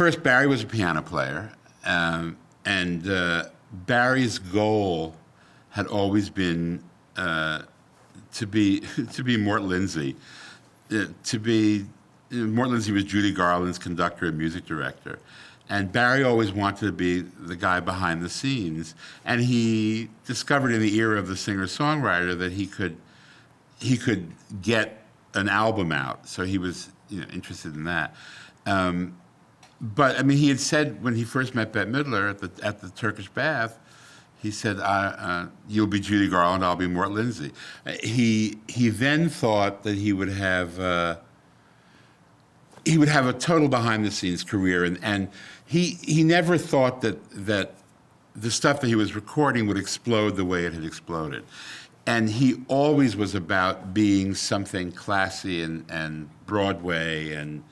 first, Barry was a piano player, and Barry's goal had always been to be to be Mort Lindsay. Mort Lindsay was Judy Garland's conductor and music director. And Barry always wanted to be the guy behind the scenes. And he discovered in the era of the singer-songwriter that he could get an album out. So he was interested in that. But I mean, he had said when he first met Bette Midler at the Turkish Bath, he said, "You'll be Judy Garland, I'll be Mort Lindsay." He then thought that he would have a total behind-the-scenes career, and he never thought that the stuff that he was recording would explode the way it had exploded. And he always was about being something classy and Broadway and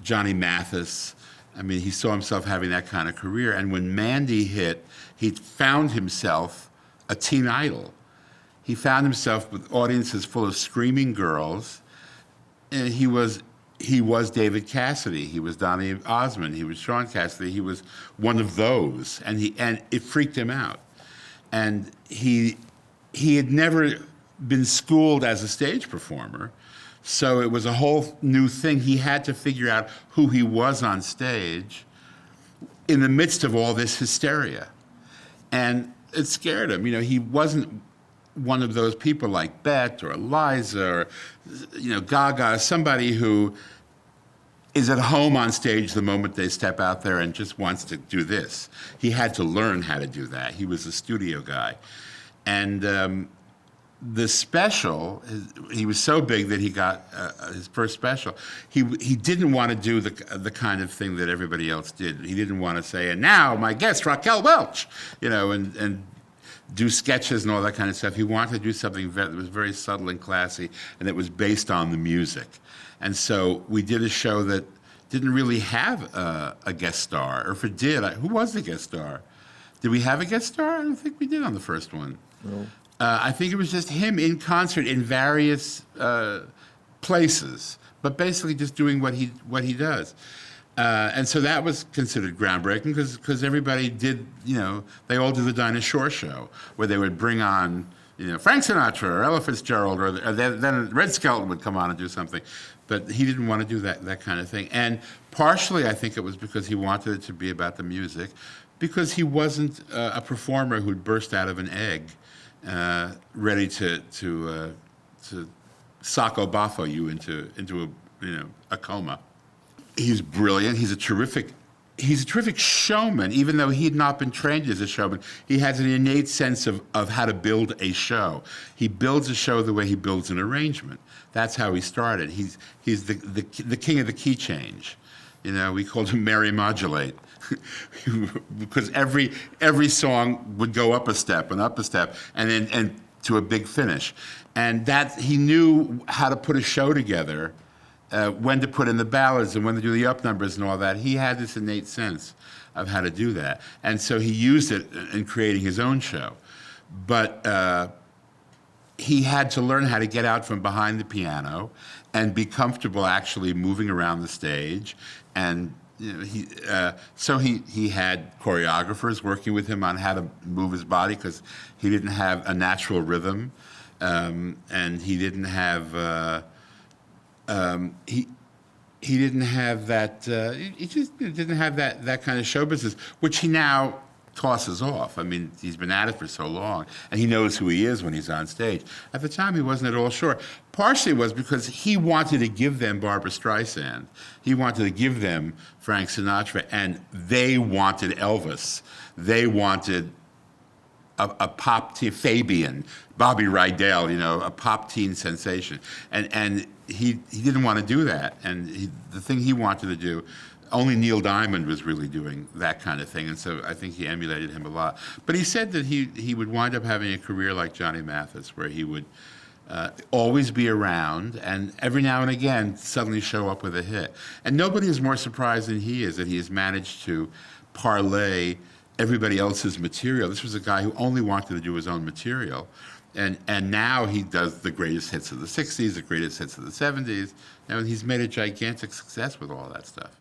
Johnny Mathis. I mean, he saw himself having that kind of career. And when Mandy hit, he found himself a teen idol. He found himself with audiences full of screaming girls. And he was David Cassidy. He was Donny Osmond. He was Sean Cassidy. He was one of those, and it freaked him out. And he had never been schooled as a stage performer, so it was a whole new thing. He had to figure out who he was on stage in the midst of all this hysteria, and it scared him. He wasn't one of those people like Bette or Eliza or Gaga, somebody who is at home on stage the moment they step out there and just wants to do this. He had to learn how to do that. He was a studio guy. And the special, he was so big that he got his first special. He didn't want to do the kind of thing that everybody else did. He didn't want to say, "And now my guest, Raquel Welch," and do sketches and all that kind of stuff. He wanted to do something that was very subtle and classy, and that was based on the music. And so we did a show that didn't really have a guest star, or if it did, who was the guest star? Did we have a guest star? I don't think we did on the first one. No. I think it was just him in concert in various places, but basically just doing what he does. And so that was considered groundbreaking because everybody did, they all did the Dinah Shore show where they would bring on, Frank Sinatra or Ella Fitzgerald, or then Red Skelton would come on and do something. But he didn't want to do that kind of thing. And partially, I think it was because he wanted it to be about the music, because he wasn't a performer who'd burst out of an egg, ready to Sacco Baffo you into a coma. He's brilliant. He's a terrific showman, even though he'd not been trained as a showman. He has an innate sense of how to build a show. He builds a show the way he builds an arrangement. That's how he started. He's the king of the key change. We called him Mary Modulate because every song would go up a step, and then to a big finish. And that he knew how to put a show together. When to put in the ballads and when to do the up numbers and all that. He had this innate sense of how to do that. And so he used it in creating his own show. But he had to learn how to get out from behind the piano and be comfortable actually moving around the stage. And so he had choreographers working with him on how to move his body because he didn't have a natural rhythm. And he didn't have... he didn't have that. He just didn't have that kind of show business, which he now tosses off. I mean, he's been at it for so long, and he knows who he is when he's on stage. At the time, he wasn't at all sure. Partially was because he wanted to give them Barbra Streisand. He wanted to give them Frank Sinatra, and they wanted Elvis. They wanted a pop teen, Fabian, Bobby Rydell, a pop teen sensation. And he didn't want to do that. And the thing he wanted to do, only Neil Diamond was really doing that kind of thing. And so I think he emulated him a lot. But he said that he would wind up having a career like Johnny Mathis, where he would always be around and every now and again suddenly show up with a hit. And nobody is more surprised than he is that he has managed to parlay everybody else's material. This was a guy who only wanted to do his own material. And now he does the greatest hits of the 60s, the greatest hits of the 70s, and he's made a gigantic success with all that stuff.